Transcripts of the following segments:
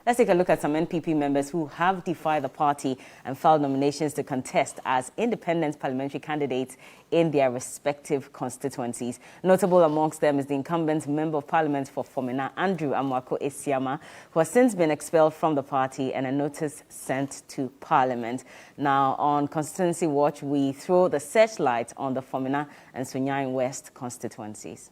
Let's take a look at some NPP members who have defied the party and filed nominations to contest as independent parliamentary candidates in their respective constituencies. Notable amongst them is the incumbent Member of Parliament for Fomena, Andrew Amwako Esiama, who has since been expelled from the party and a notice sent to Parliament. Now, on Constituency Watch, we throw the searchlight on the Fomena and Sunyani West constituencies.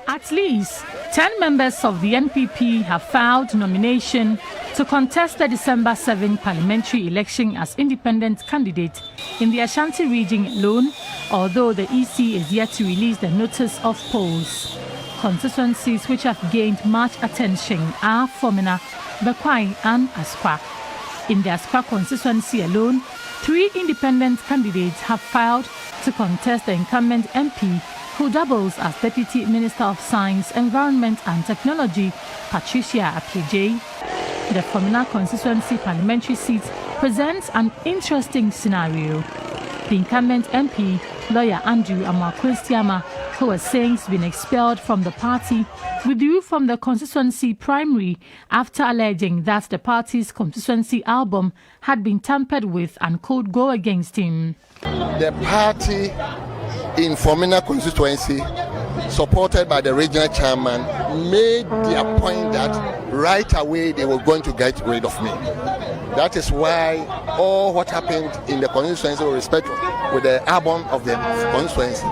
At least 10 members of the NPP have filed nomination to contest the December 7 parliamentary election as independent candidate in the Ashanti region alone, although the EC is yet to release the notice of polls. Constituencies which have gained much attention are Fomena, Bekwai and Askwa. In the Askwa constituency alone, 3 independent candidates have filed to contest the incumbent MP who doubles as Deputy Minister of Science, Environment and Technology, Patricia Appiagyei. The Fomena constituency parliamentary seat presents an interesting scenario. The incumbent MP, lawyer Andrew Amwako Esiama, who has since been expelled from the party, withdrew from the constituency primary after alleging that the party's constituency album had been tampered with and could go against him. The party in Fomena constituency, supported by the regional chairman, made their point that right away they were going to get rid of me. That is why all what happened in the constituency with respect with the album of the constituency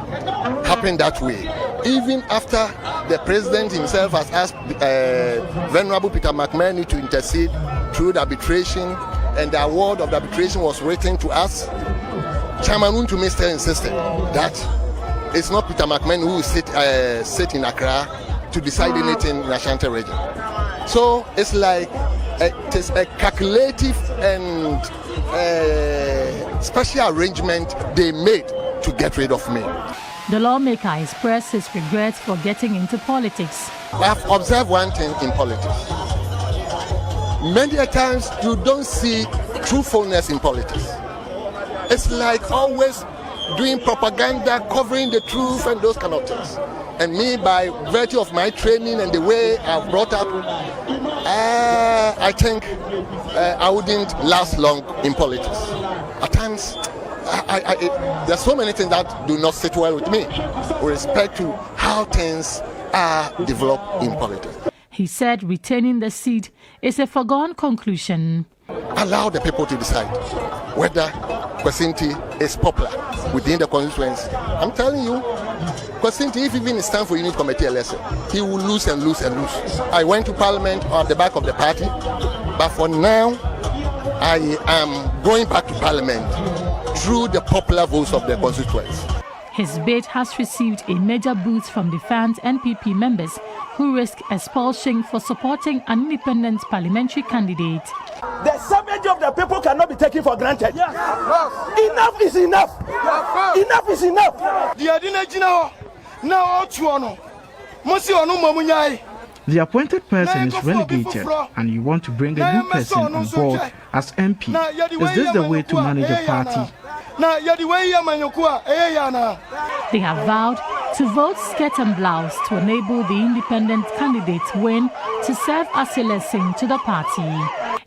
happened that way. Even after the president himself has asked Venerable Peter McMahon to intercede through the arbitration, and the award of the arbitration was written to us, Chairman Wontumi still insisted that it's not Peter McMahon who will sit in Accra to decide anything in the Ashanti region. So it's like it is a calculative and special arrangement they made to get rid of me. The lawmaker expressed his regret for getting into politics. I've observed one thing in politics. Many times you don't see truthfulness in politics. It's like always doing propaganda, covering the truth and those kind of things. And me, by virtue of my training and the way I've brought up, I think I wouldn't last long in politics. At times, there's so many things that do not sit well with me with respect to how things are developed in politics. He said retaining the seat is a foregone conclusion. Allow the people to decide whether Kwasinti is popular within the constituency. I'm telling you, Kwasinti, if even it's time for unit committee election, he will lose and lose and lose. I went to Parliament on the back of the party, but for now, I am going back to Parliament through the popular votes of the constituency. His bid has received a major boost from defiant NPP members who risk expulsion for supporting an independent parliamentary candidate. The sovereignty of the people cannot be taken for granted. Yes. Enough is enough. Yes. Enough is enough. The appointed person is relegated and you want to bring a new person on board as MP. Is this the way to manage a party? They have vowed to vote skirt and blouse to enable the independent candidate win to serve as a lesson to the party.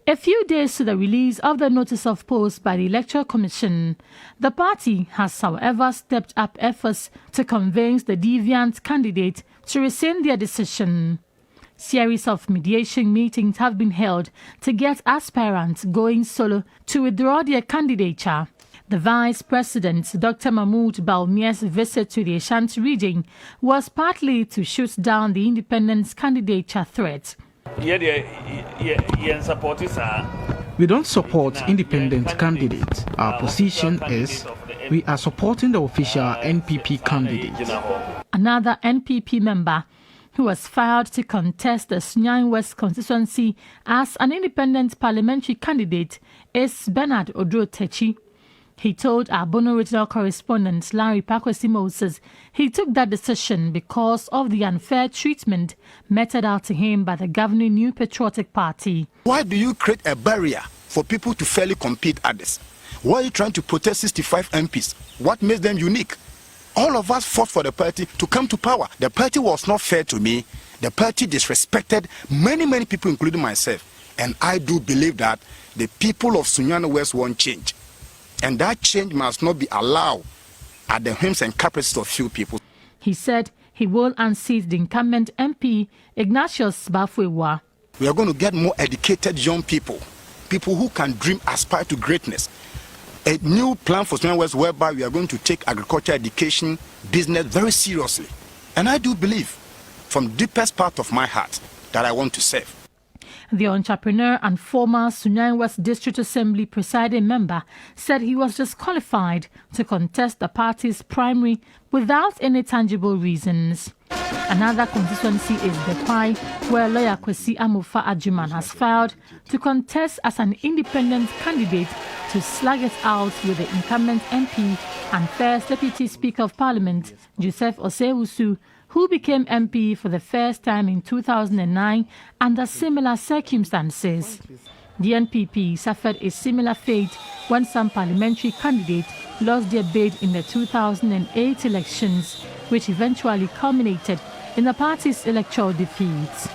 A few days to the release of the notice of post by the Electoral Commission, the party has, however, stepped up efforts to convince the deviant candidate to rescind their decision. Series of mediation meetings have been held to get aspirants going solo to withdraw their candidature. The Vice President, Dr. Mahmoud Bawumia's visit to the Ashanti region was partly to shoot down the independence candidature threat. We don't support independent candidates. Our position is we are supporting the official NPP candidate. Another NPP member who was filed to contest the Sunyani West constituency as an independent parliamentary candidate is Bernard Odro-Techi. He told our Bono regional correspondent Larry Pakwesi Moses he took that decision because of the unfair treatment meted out to him by the governing New Patriotic Party. Why do you create a barrier for people to fairly compete others? Why are you trying to protect 65 MPs? What makes them unique? All of us fought for the party to come to power. The party was not fair to me, The party disrespected many people, including myself. And I do believe that the people of Sunyani West want change. And that change must not be allowed at the whims and caprices of few people. He said he will unseat the incumbent MP, Ignatius Bafwewa. We are going to get more educated young people who can dream, aspire to greatness. A new plan for Sunyani West whereby we are going to take agriculture, education, business very seriously. And I do believe, from the deepest part of my heart, that I want to serve. The entrepreneur and former Sunyani West District Assembly presiding member said he was disqualified to contest the party's primary without any tangible reasons. Another constituency is Bekwai, where lawyer Kwesi Amufa Ajuman has filed to contest as an independent candidate to slug it out with the incumbent MP and first Deputy Speaker of Parliament, Joseph Osei-Usu, who became MP for the first time in 2009 under similar circumstances. The NPP suffered a similar fate when some parliamentary candidates lost their bid in the 2008 elections, which eventually culminated in the party's electoral defeat.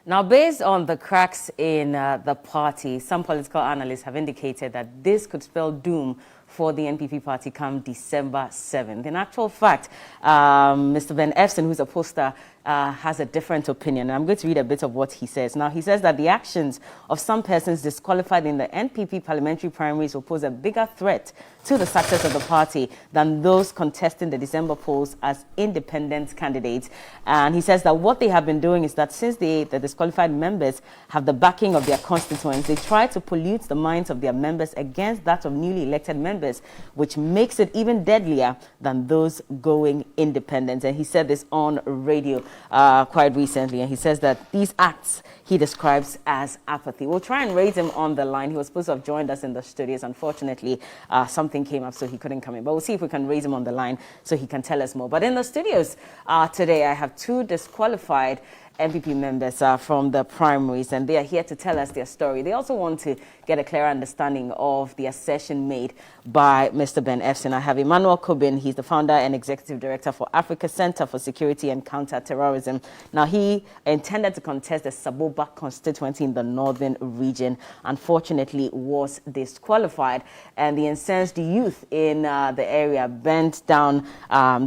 Now, based on the cracks in the party, some political analysts have indicated that this could spell doom for the NPP party come December 7th. In actual fact, Mr. Ben Efson, who's a pollster, has a different opinion. And I'm going to read a bit of what he says. Now, he says that the actions of some persons disqualified in the NPP parliamentary primaries will pose a bigger threat to the success of the party than those contesting the December polls as independent candidates. And he says that what they have been doing is that since the disqualified members have the backing of their constituents, they try to pollute the minds of their members against that of newly elected members, which makes it even deadlier than those going independent. And he said this on radio quite recently, and he says that these acts he describes as apathy. We'll try and raise him on the line. He was supposed to have joined us in the studios. Unfortunately, something came up, so he couldn't come in. But we'll see if we can raise him on the line so he can tell us more. But in the studios today, I have two disqualified NPP members from the primaries, and they are here to tell us their story. They also want to get a clearer understanding of the assertion made by Mr. Ben Efson. I have Emmanuel Kobin. He's the founder and executive director for Africa Center for Security and Counter-Terrorism. Now, he intended to contest the Saboba constituency in the northern region. Unfortunately, was disqualified, and the incensed youth in the area burnt down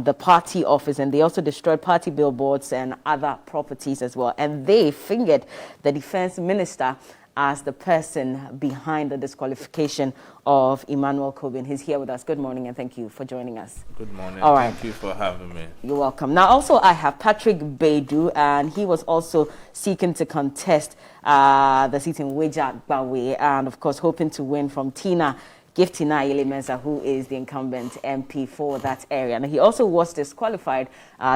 the party office, and they also destroyed party billboards and other properties as well. And they fingered the defense minister as the person behind the disqualification of Emmanuel Kobin. He's here with us. Good morning, and thank you for joining us. Good morning. All right. Thank you for having me. You're welcome. Now, also, I have Patrick Baidu, and he was also seeking to contest the seat in Weja Bawe, and of course, hoping to win from Giftina Yelemensa, who is the incumbent MP for that area. And he also was disqualified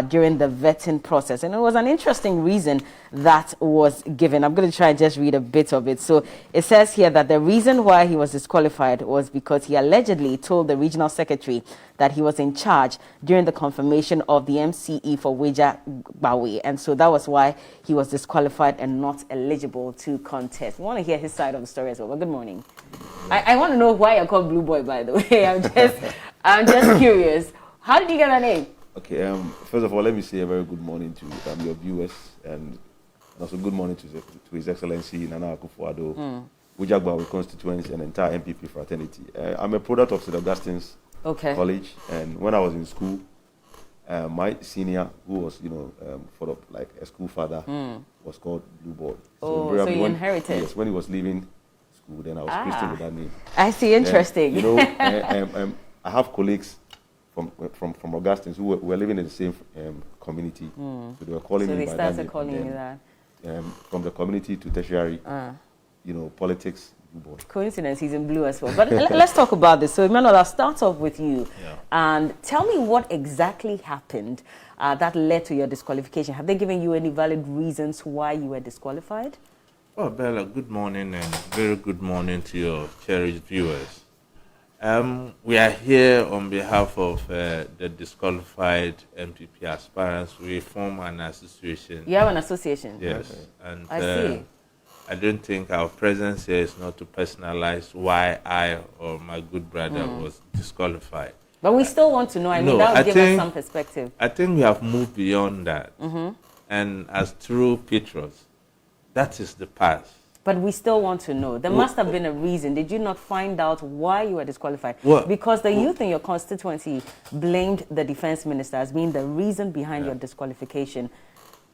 during the vetting process. And it was an interesting reason that was given. I'm going to try and just read a bit of it. So it says here that the reason why he was disqualified was because he allegedly told the regional secretary that he was in charge during the confirmation of the MCE for Weja Bawe. And so that was why he was disqualified and not eligible to contest. We want to hear his side of the story as well. Well, good morning. I want to know why you're called Blue Boy, by the way. I'm just curious. How did you get that name? Okay, first of all, let me say a very good morning to your viewers, and also good morning to His Excellency Nana Akufo-Addo, Weja Bawe constituency, and entire NPP fraternity. I'm a product of St. Augustine's College, and when I was in school, my senior, who was, sort of like a school father, was called Blue Boy. So you inherited? Yes, when he was leaving school, then I was christened with that name. I see, interesting. I have colleagues from Augustine who were living in the same community, so they were calling me by that name. So they started calling you that? From the community to tertiary, politics. Coincidence, he's in blue as well. But let's talk about this. So, Emmanuel, I'll start off with you. And tell me what exactly happened that led to your disqualification. Have they given you any valid reasons why you were disqualified? Well, Bella, good morning, and very good morning to your cherished viewers. We are here on behalf of the disqualified NPP aspirants. We form an association. You have an association? Yes. Okay. And I see. I don't think our presence here is not to personalize why I or my good brother was disqualified. But we still want to know. I mean, that would give us some perspective. I think we have moved beyond that. And as true patriots, that is the past. But we still want to know. There must have been a reason. Did you not find out why you were disqualified? Because the youth in your constituency blamed the defense minister as being the reason behind your disqualification.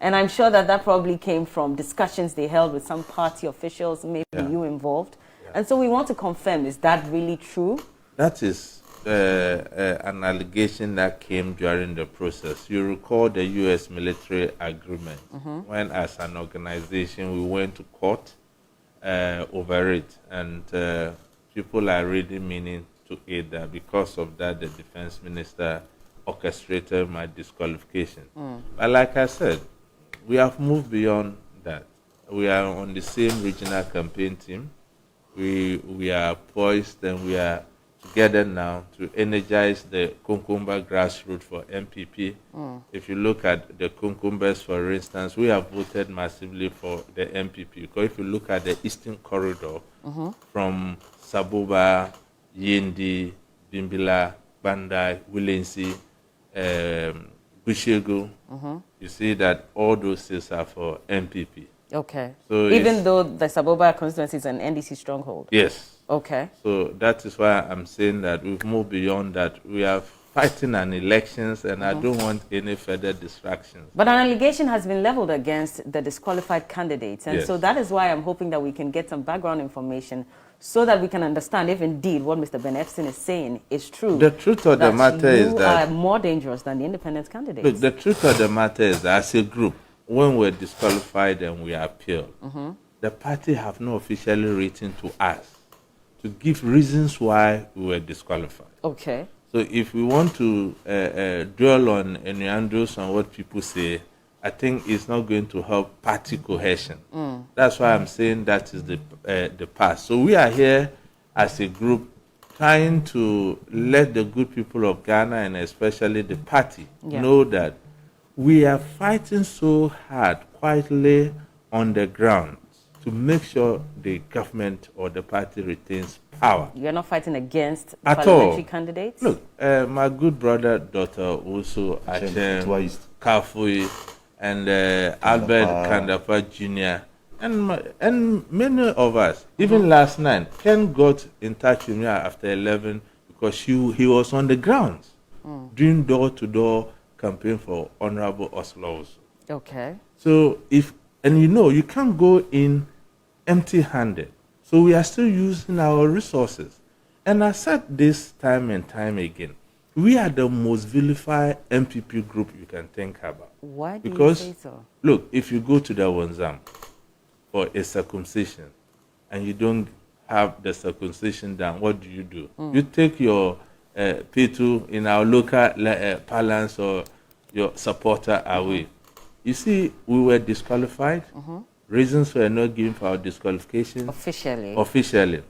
And I'm sure that probably came from discussions they held with some party officials, maybe you involved. And so we want to confirm, is that really true? That is an allegation that came during the process. You recall the U.S. military agreement, when as an organization we went to court over it, and people are really meaning to aid that because of that the defense minister orchestrated my disqualification. But like I said, we have moved beyond that. We are on the same regional campaign team. We are poised and we are together now to energize the Kunkumba grassroots for MPP. If you look at the Kunkumbas, for instance, we have voted massively for the MPP. Because if you look at the Eastern Corridor, from Sabuba, Yendi, Bimbila, Bandai, Wilensi, Bushegu, you see that all those seats are for MPP. Okay. So even though the Saboba constituency is an NDC stronghold? Yes. Okay. So that is why I'm saying that we've moved beyond that. We are fighting an elections, and I don't want any further distractions. But an allegation has been leveled against the disqualified candidates, and so that is why I'm hoping that we can get some background information so that we can understand if indeed what Mr. Ben Epstein is saying is true. The truth of the matter is that you are more dangerous than the independent candidates. Look, the truth of the matter is that as a group, when we're disqualified and we appeal, the party have not officially written to us to give reasons why we were disqualified. Okay. So if we want to dwell on innuendos on what people say, I think it's not going to help party cohesion. That's why I'm saying that is the past. So we are here as a group trying to let the good people of Ghana and especially the party know that we are fighting so hard quietly on the ground to make sure the government or the party retains power. You're not fighting against parliamentary candidates? Look, my good brother, Dr. also Achem, Kafui, and Albert Kandapa Jr., and many of us, even last night, Ken got in touch with me after 11 because he was on the grounds doing door-to-door campaign for Honorable Oslo. Okay. So you can't go in empty-handed. So we are still using our resources. And I said this time and time again, we are the most vilified MPP group you can think about. Why do you say so? Look, if you go to the Wanzam for a circumcision and you don't have the circumcision done, what do? You take your P2 in our local parlance or your supporter away. You see, we were disqualified. Reasons were not given for our disqualification. Officially.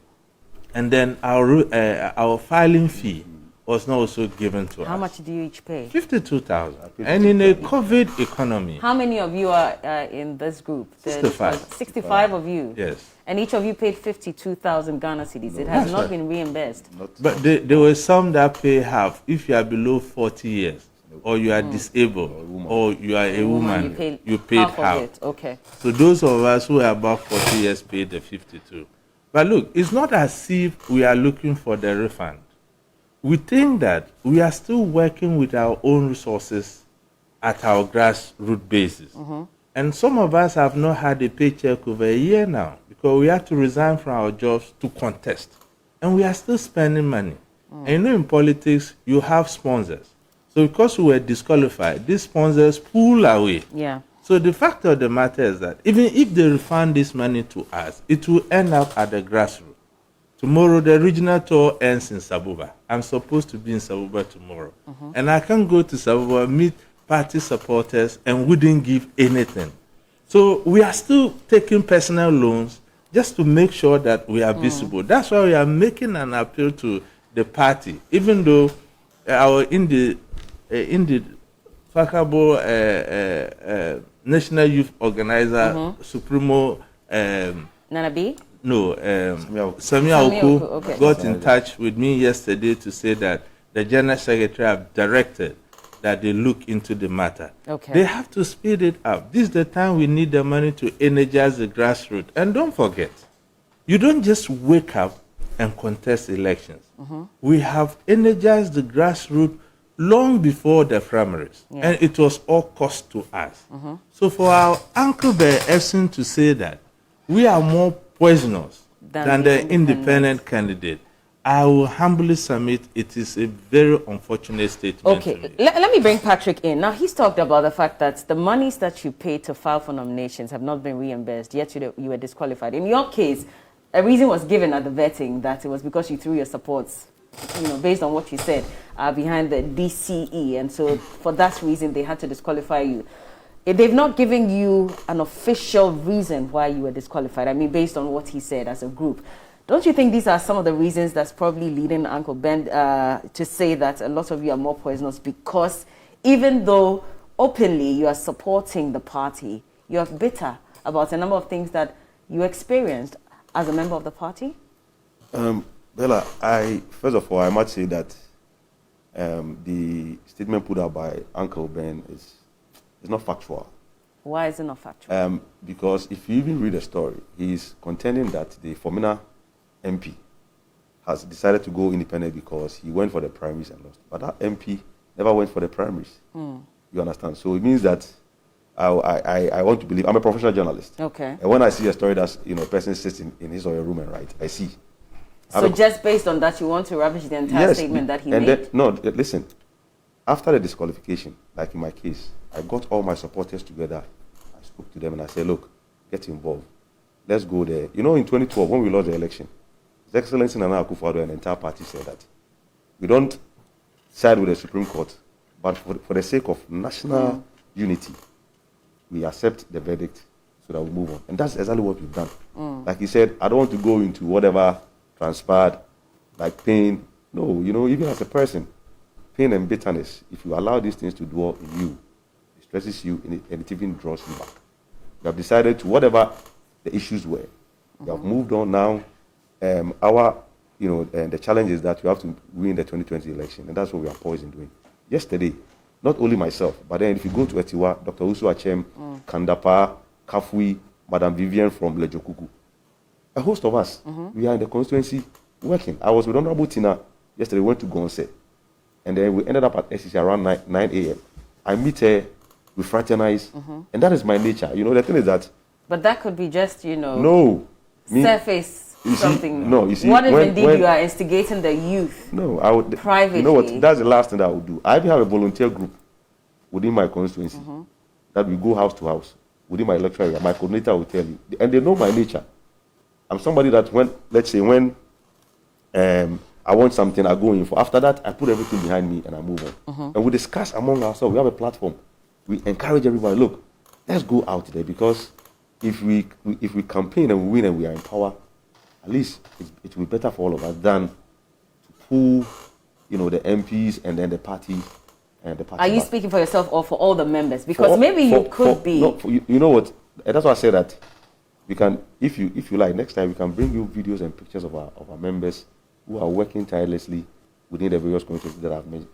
And then our filing fee was not also given to us. How much do you each pay? 52,000. And in a COVID economy. How many of you are in this group? 65. 65 of you? Yes. And each of you paid 52,000 Ghana cedis. It has not been reimbursed. But there were some that pay half. If you are below 40 years, or you are disabled, or you are a woman, you paid half. Of it. Okay. So those of us who are above 40 years paid the 52. But look, it's not as if we are looking for the refund. We think that we are still working with our own resources at our grassroots basis. And some of us have not had a paycheck over a year now because we had to resign from our jobs to contest. And we are still spending money. And in politics, you have sponsors. So because we were disqualified, these sponsors pull away. Yeah. So the fact of the matter is that even if they refund this money to us, it will end up at the grassroots. Tomorrow, the regional tour ends in Sabuba. I'm supposed to be in Sabuba tomorrow. And I can't go to Sabuba, meet party supporters, and wouldn't give anything. So we are still taking personal loans just to make sure that we are visible. That's why we are making an appeal to the party, even though our Fakabo National Youth Organizer, Supremo Nanabi? No, Samia Oku got in touch with me yesterday to say that the General Secretary have directed that they look into the matter. Okay. They have to speed it up. This is the time we need the money to energize the grassroots. And don't forget, you don't just wake up and contest elections. We have energized the grassroots long before the primaries, and it was all cost to us. So for our Uncle Ben Epson to say that we are more poisonous than the independent candidate, I will humbly submit it is a very unfortunate statement. Okay, let me bring Patrick in. Now, he's talked about the fact that the monies that you paid to file for nominations have not been reimbursed, yet you were disqualified. In your case, a reason was given at the vetting that it was because you threw your supports, based on what you said, behind the DCE, and so for that reason they had to disqualify you. They've not given you an official reason why you were disqualified. I mean, based on what he said as a group. Don't you think these are some of the reasons that's probably leading Uncle Ben to say that a lot of you are more poisonous, because even though openly you are supporting the party, you are bitter about a number of things that you experienced as a member of the party? Bella, first of all, I must say that the statement put out by Uncle Ben is not factual. Why is it not factual? Because if you even read the story, he's contending that the Formina MP has decided to go independent because he went for the primaries and lost. But that MP never went for the primaries. You understand? So it means that I want to believe. I'm a professional journalist. Okay. And when I see a story that's, a person sits in his or her room and writes, I see. So just based on that, you want to rubbish the entire statement that he made? No, listen. After the disqualification, like in my case, I got all my supporters together. I spoke to them and I said, look, get involved. Let's go there. In 2012, when we lost the election, His Excellency Nana Akufo-Addo and the entire party said that we don't side with the Supreme Court, but for the sake of national unity, we accept the verdict so that we move on. And that's exactly what we've done. Like he said, I don't want to go into whatever transpired, like pain. No, even as a person, pain and bitterness, if you allow these things to dwell in you, it stresses you and it even draws you back. You have decided to, whatever the issues were, you have moved on now. And the challenge is that you have to win the 2020 election, and that's what we are poised in doing. Yesterday, not only myself, but then if you go to Etiwa, Dr. Usu Achem, Kandapa, Kafui, Madam Vivian from Lejokuku, a host of us, we are in the constituency working. I was with Honorable Tina yesterday, went to Gonse, and then we ended up at SCC around 9 a.m. I meet her, we fraternize, and that is my nature. The thing is that... But that could be just, No. surface something. No, you see... What if indeed you are instigating the youth? No, I would... Privately. You know what? That's the last thing that I would do. I even have a volunteer group within my constituency that we go house to house. Within my electoral area, my coordinator will tell you. And they know my nature. I'm somebody that when I want something, I go in for. After that, I put everything behind me and I move on. And we discuss among ourselves. We have a platform. We encourage everybody, look, let's go out there, because if we campaign and we win and we are in power, at least it will be better for all of us than to pull, the MPs and then the party and the party. Are you back. speaking for yourself or for all the members? Because maybe you could be. No, you know what? And that's why I say that we can, if you like, next time we can bring you videos and pictures of our members who are working tirelessly within the various communities that I've mentioned.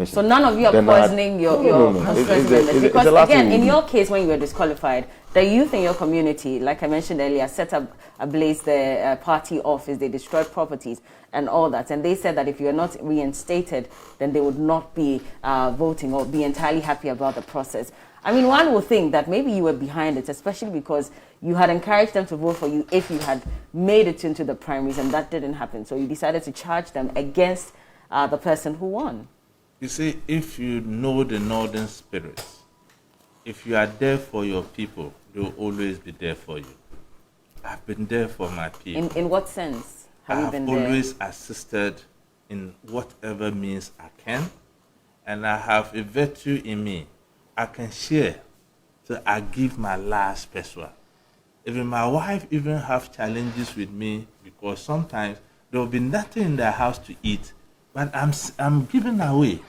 So none of you are poisoning your constituency members? Because again, in your case, when you were disqualified, the youth in your community, like I mentioned earlier, set up ablaze the party office, they destroyed properties and all that. And they said that if you're not reinstated, then they would not be voting or be entirely happy about the process. I mean, one would think that maybe you were behind it, especially because you had encouraged them to vote for you if you had made it into the primaries, and that didn't happen. So you decided to charge them against the person who won. You see, if you know the northern spirits, if you are there for your people, they will always be there for you. I've been there for my people. In what sense have you been there? I have always assisted in whatever means I can, and I have a virtue in me. I can share, so I give my last person. Even my wife even have challenges with me, because sometimes there will be nothing in the house to eat, but I'm giving away.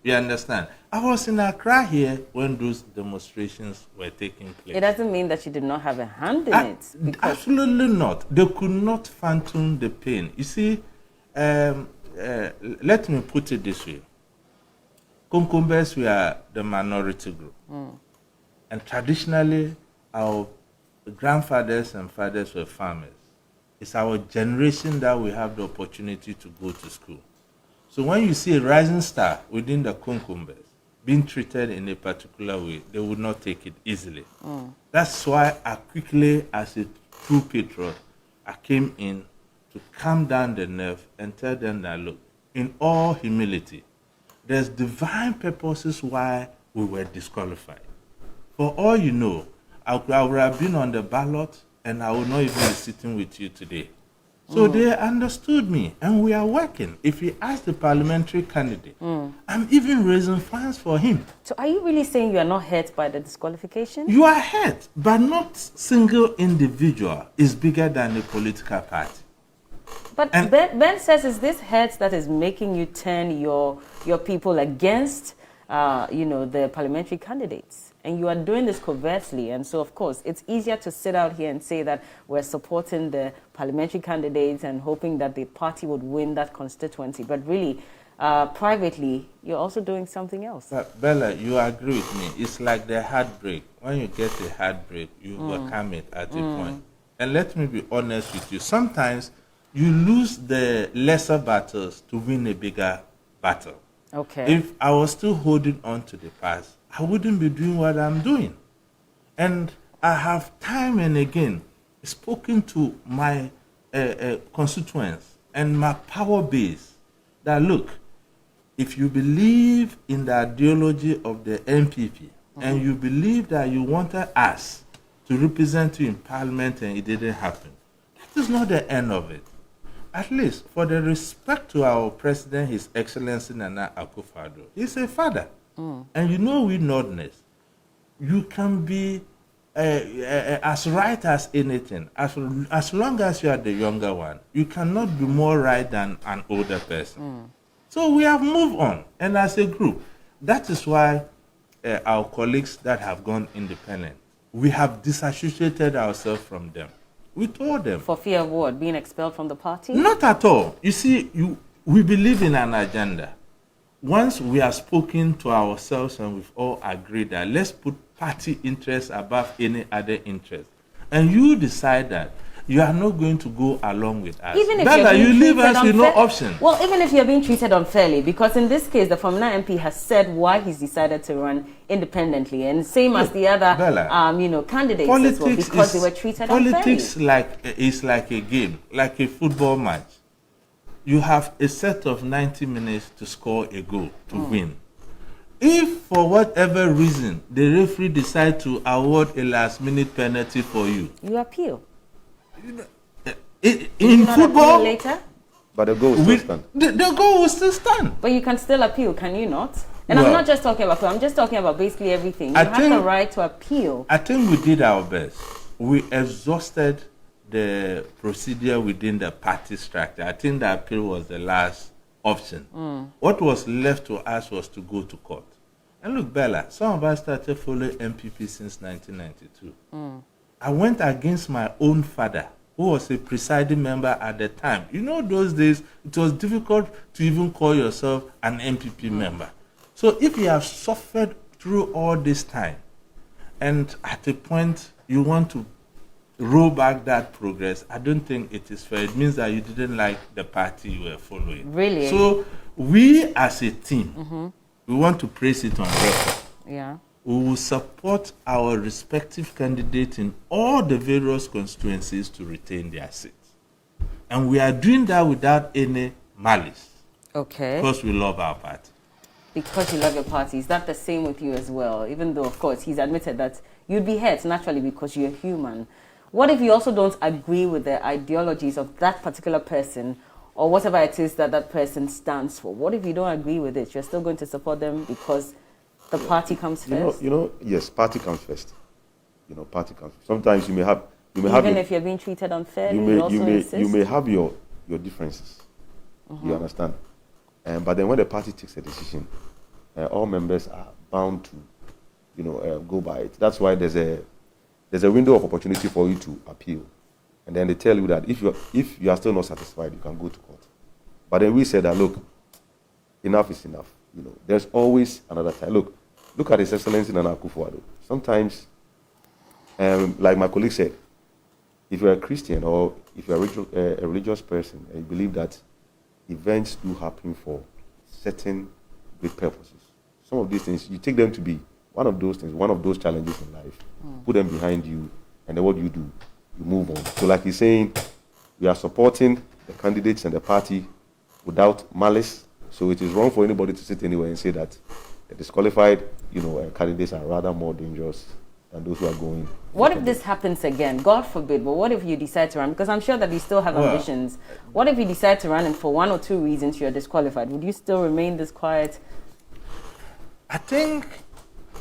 You understand? I was in Accra here when those demonstrations were taking place. It doesn't mean that you did not have a hand in it. Absolutely not. They could not fathom the pain. You see, let me put it this way. Kunkumbers were the minority group. And traditionally, our grandfathers and fathers were farmers. It's our generation that we have the opportunity to go to school. So when you see a rising star within the Kunkumbers being treated in a particular way, they would not take it easily. That's why I quickly, as a true patriot, I came in to calm down the nerve and tell them that, look, in all humility, there's divine purposes why we were disqualified. For all you know, I would have been on the ballot and I would not even be sitting with you today. So they understood me, and we are working. If you ask the parliamentary candidate, I'm even raising funds for him. So are you really saying you are not hurt by the disqualification? You are hurt, but not single individual is bigger than a political party. But Ben says, is this hurt that is making you turn your people against, the parliamentary candidates? And you are doing this covertly, and so, of course, it's easier to sit out here and say that we're supporting the parliamentary candidates and hoping that the party would win that constituency. But really, privately, you're also doing something else. But Bella, you agree with me. It's like the heartbreak. When you get a heartbreak, you overcome it at a point. And let me be honest with you. Sometimes you lose the lesser battles to win a bigger battle. Okay. If I was still holding on to the past, I wouldn't be doing what I'm doing. And I have time and again spoken to my constituents and my power base that, look, if you believe in the ideology of the NPP and you believe that you wanted us to represent you in parliament and it didn't happen, that is not the end of it. At least for the respect to our president, His Excellency Nana Akufo-Addo, he's a father. And you know, with Northerners, you can be as right as anything. As long as you are the younger one, you cannot be more right than an older person. So we have moved on. And as a group, that is why our colleagues that have gone independent, we have disassociated ourselves from them. We told them. For fear of what? Being expelled from the party? Not at all. You see, we believe in an agenda. Once we have spoken to ourselves and we've all agreed that let's put party interests above any other interest, and you decide that you are not going to go along with us, even if Bella, you leave us with no option. Well, even if you're being treated unfairly, because in this case, the former MP has said why he's decided to run independently, and same as the other, Bella, candidates as well, because they were treated unfairly. Politics is like a game, like a football match. You have a set of 90 minutes to score a goal to win. If for whatever reason the referee decides to award a last-minute penalty for you, you appeal. In football, later? But the goal will still stand. The goal will still stand. But you can still appeal, can you not? And I'm not just talking about appeal, I'm just talking about basically everything. You have the right to appeal. I think we did our best. We exhausted the procedure within the party structure. I think the appeal was the last option. What was left to us was to go to court. And look, Bella, some of us started following MPP since 1992. I went against my own father, who was a presiding member at the time. You know, those days, it was difficult to even call yourself an MPP member. So if you have suffered through all this time, and at a point you want to roll back that progress, I don't think it is fair. It means that you didn't like the party you were following. Really? So we as a team, we want to praise it on record. Yeah. We will support our respective candidates in all the various constituencies to retain their seats. And we are doing that without any malice. Okay. Because we love our party. Because you love your party. Is that the same with you as well? Even though, of course, he's admitted that you'd be hurt naturally because you're human. What if you also don't agree with the ideologies of that particular person or whatever it is that that person stands for? What if you don't agree with it? You're still going to support them because the party comes first? Yes, party comes first. Party comes first. Sometimes you may have... Even if you're being treated unfairly, you may have your differences. You understand? But then when the party takes a decision, all members are bound to, go by it. That's why there's a window of opportunity for you to appeal, and then they tell you that if you are still not satisfied, you can go to court. But then we said that, look, enough is enough. You know, there's always another time. Look at His Excellency Nana Akufo-Addo. Sometimes, like my colleague said, if you're a Christian or if you're a religious person and you believe that events do happen for certain great purposes, some of these things, you take them to be one of those things, one of those challenges in life. Put them behind you, and then what do? You move on. So like he's saying, we are supporting the candidates and the party without malice. So it is wrong for anybody to sit anywhere and say that the disqualified, candidates are rather more dangerous than those who are going. What if this happens again? God forbid, but what if you decide to run? Because I'm sure that you still have ambitions. What if you decide to run and for one or two reasons you're disqualified? Would you still remain this quiet? I think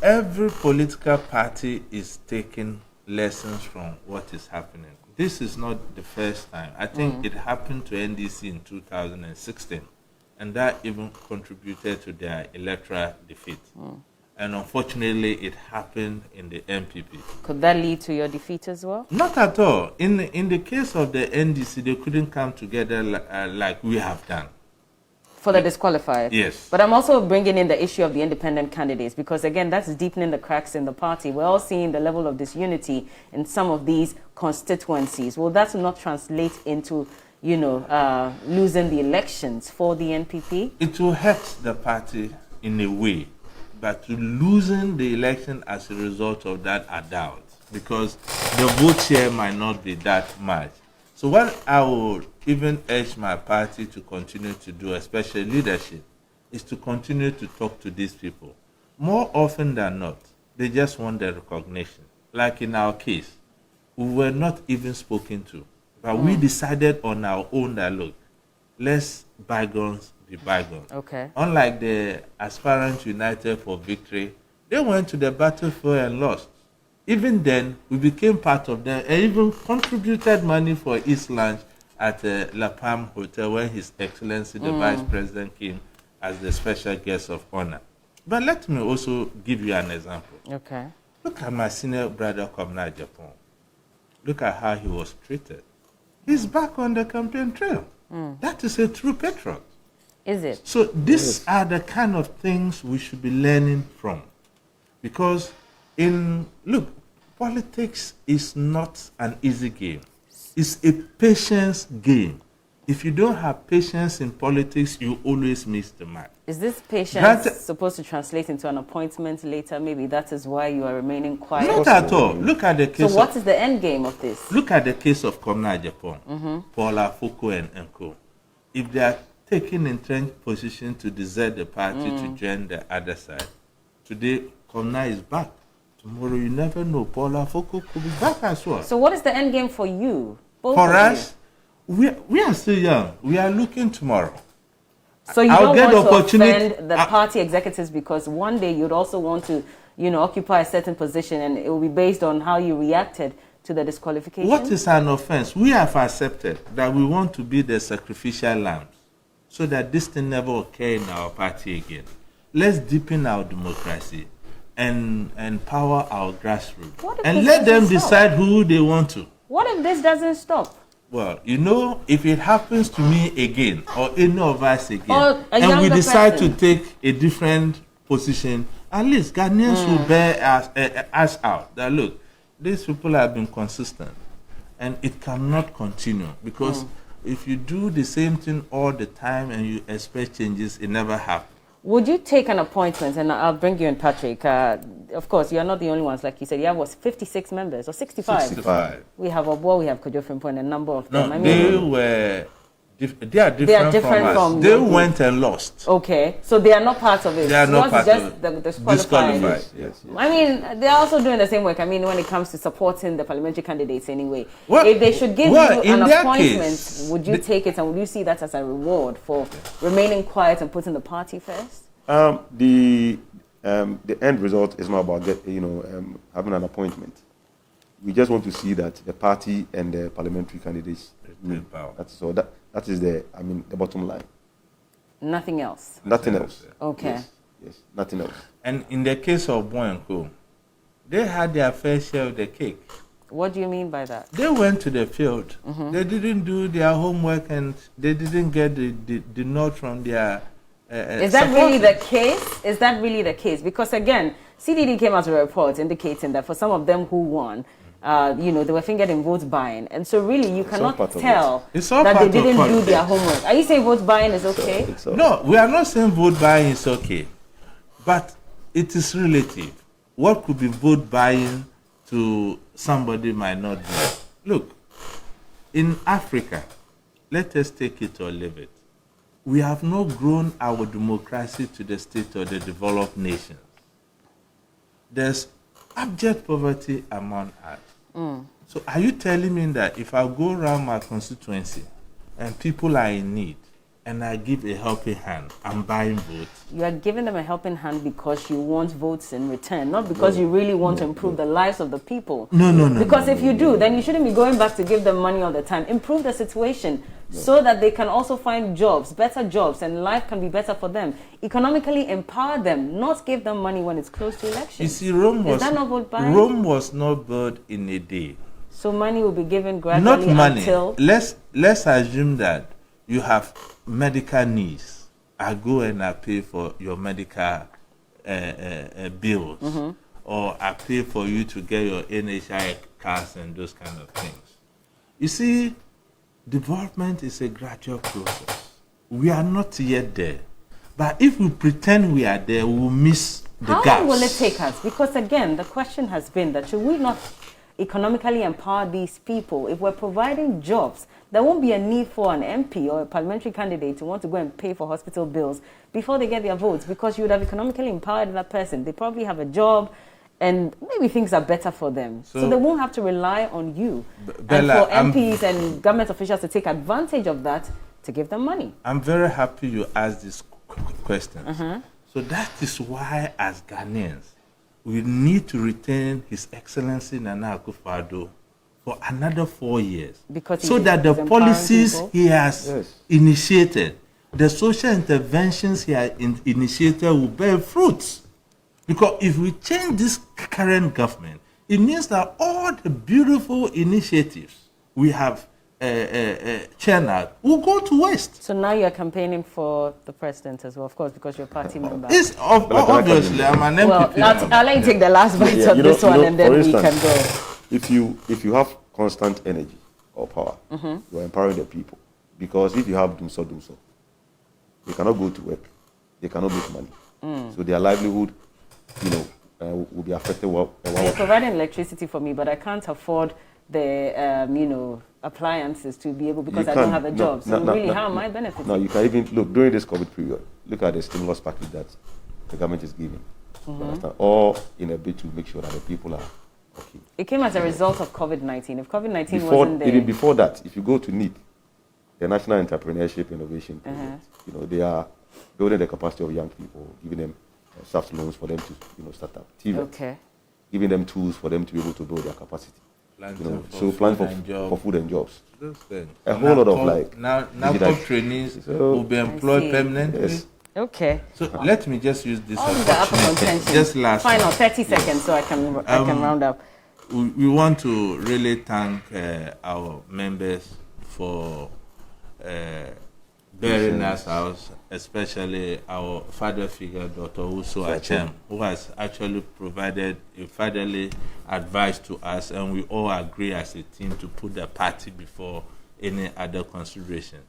every political party is taking lessons from what is happening. This is not the first time. I think it happened to NDC in 2016, and that even contributed to their electoral defeat. And unfortunately, it happened in the NPP. Could that lead to your defeat as well? Not at all. In the case of the NDC, they couldn't come together like we have done. For the disqualified? Yes. But I'm also bringing in the issue of the independent candidates because, again, that's deepening the cracks in the party. We're all seeing the level of disunity in some of these constituencies. Will that not translate into, losing the elections for the NPP? It will hurt the party in a way, but losing the election as a result of that, I doubt, because the vote share might not be that much. So what I would even urge my party to continue to do, especially leadership, is to continue to talk to these people. More often than not, they just want the recognition. Like in our case, we were not even spoken to, but we decided on our own that, look, let's bygones be bygones. Okay. Unlike the aspirants united for victory, they went to the battlefield and lost. Even then, we became part of them and even contributed money for East Lunch at La Palm Hotel when His Excellency, the Vice President, came as the special guest of honor. But let me also give you an example. Okay. Look at my senior brother, Kobin Japan. Look at how he was treated. He's back on the campaign trail. That is a true patriot. Is it? So these are the kind of things we should be learning from. Because politics is not an easy game. It's a patience game. If you don't have patience in politics, you always miss the mark. Is this patience supposed to translate into an appointment later? Maybe that is why you are remaining quiet. Not at all. Look at the case. So what is the end game of this? Look at the case of Kobin Japan, Paula Foucault and co. If they are taking entrenched position to desert the party to join the other side, today Kobin is back. Tomorrow you never know. Paula Foucault could be back as well. So what is the end game for you? For us, we are still young. We are looking tomorrow. So you don't want to offend the party executives because one day you'd also want to, occupy a certain position and it will be based on how you reacted to the disqualification? What is an offense? We have accepted that we want to be the sacrificial lambs so that this thing never occur in our party again. Let's deepen our democracy and empower our grassroots and let them decide who they want to. What if this doesn't stop? Well, if it happens to me again or any of us again, and we decide to take a different position, at least Ghanaians will bear us out. That look, these people have been consistent, and it cannot continue because if you do the same thing all the time and you expect changes, it never happens. Would you take an appointment, and I'll bring you in, Patrick. Of course, you are not the only ones, like you said. You have, 56 members or 65? 65. We have Obo, we have Kojofrimpo, and a number of them. No, they are different from us. They went and lost. Okay, so they are not part of it. They are not part of it. The disqualified. Yes. I mean, they are also doing the same work. I mean, when it comes to supporting the parliamentary candidates anyway. If they should give you an appointment, would you take it and would you see that as a reward for remaining quiet and putting the party first? The end result is not about having an appointment. We just want to see that the party and the parliamentary candidates need power. That is the bottom line. Nothing else. Nothing else. Okay. Yes, nothing else. And in the case of Boy and Co, they had their fair share of the cake. What do you mean by that? They went to the field. They didn't do their homework and they didn't get the note from their Is that really the case? Is that really the case? Because again, CDD came out with a report indicating that for some of them who won, they were fingered in vote buying. And so really you cannot tell that they didn't do their homework. Are you saying vote buying is okay? No, we are not saying vote buying is okay. But it is relative. What could be vote buying to somebody might not be. Look, in Africa, let us take it or leave it. We have not grown our democracy to the state of the developed nations. There's abject poverty among us. So are you telling me that if I go around my constituency and people are in need and I give a helping hand, I'm buying votes? You are giving them a helping hand because you want votes in return, not because you really want to improve the lives of the people. No. Because if you do, then you shouldn't be going back to give them money all the time. Improve the situation so that they can also find jobs, better jobs, and life can be better for them. Economically empower them, not give them money when it's close to elections. You see, Rome was not built in a day. So money will be given gradually. Not money. Until... Let's assume that you have medical needs. I go and I pay for your medical bills, or I pay for you to get your NHI cards and those kind of things. You see, development is a gradual process. We are not yet there. But if we pretend we are there, we will miss the gaps. How long will it take us? Because again, the question has been that should we not economically empower these people? If we're providing jobs, there won't be a need for an MP or a parliamentary candidate to want to go and pay for hospital bills before they get their votes, because you would have economically empowered that person. They probably have a job and maybe things are better for them. So they won't have to rely on you. Bella, and for MPs and government officials to take advantage of that to give them money. I'm very happy you asked these questions. So that is why, as Ghanaians, we need to retain His Excellency Nana Akufo-Addo for another 4 years, so that the policies he has initiated, the social interventions he has initiated will bear fruits. Because if we change this current government, it means that all the beautiful initiatives we have churned out will go to waste. So now you're campaigning for the president as well, of course, because you're a party member. It's obviously, I'm an MPP. Well, I'll let you take the last bite of this one, and then we can go. If you have constant energy or power, you're empowering the people. Because if you have dumso, they cannot go to work, they cannot make money. So their livelihood, will be affected. You're providing electricity for me, but I can't afford the appliances to be able, because I don't have a job. So really, how am I benefiting? No, you can even look during this COVID period. Look at the stimulus package that the government is giving. All in a bid to make sure that the people are okay. It came as a result of COVID-19. If COVID-19 wasn't there, even before that, if you go to NEED, the National Entrepreneurship Innovation Project, they are building the capacity of young people, giving them soft loans for them to start up. Giving them tools for them to be able to build their capacity. Plan for food and jobs. A whole lot of now trainees will be employed permanently. Yes. Okay. So let me just use this opportunity. Just last final 30 seconds so I can round up. We want to really thank our members for bearing us out, especially our father figure, Dr. Uso Achem, who has actually provided a fatherly advice to us, and we all agree as a team to put the party before any other consideration.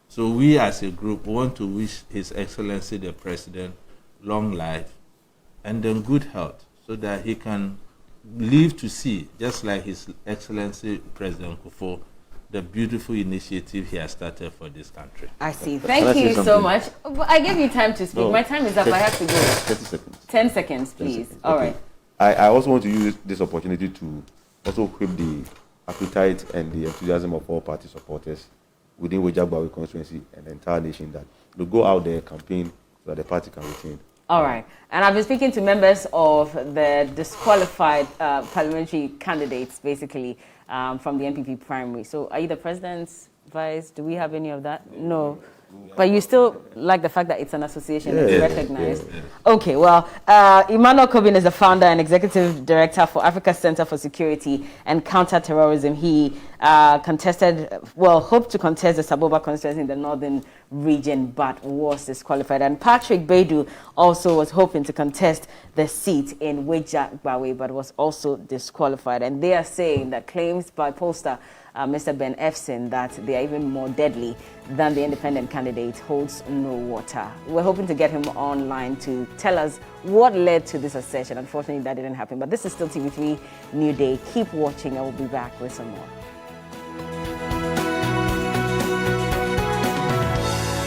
So we as a group want to wish His Excellency the President long life and then good health, so that he can live to see, just like His Excellency President Kufuor, the beautiful initiative he has started for this country. I see. Thank you so much. I gave you time to speak. My time is up. I have to go. 30 seconds. 10 seconds, please. 10 seconds. All right. I also want to use this opportunity to also equip the appetite and the enthusiasm of all party supporters within Wejagbawe constituency and the entire nation, that to go out there, campaign, so that the party can retain. All right. And I've been speaking to members of the disqualified parliamentary candidates, basically, from the NPP primary. So are you the president's vice? Do we have any of that? No. But you still like the fact that it's an association, Yeah, it's recognized. Okay, well, Emmanuel Kobin is the founder and executive director for Africa Center for Security and Counter-Terrorism. He hoped to contest the Saboba constituency in the northern region, but was disqualified. And Patrick Baidu also was hoping to contest the seat in Wejagbawe, but was also disqualified. And they are saying that claims by pollster Mr. Ben Efson that they are even more deadly than the independent candidate holds no water. We're hoping to get him online to tell us what led to this assertion. Unfortunately, that didn't happen. But this is still TV3 New Day. Keep watching. I will be back with some more.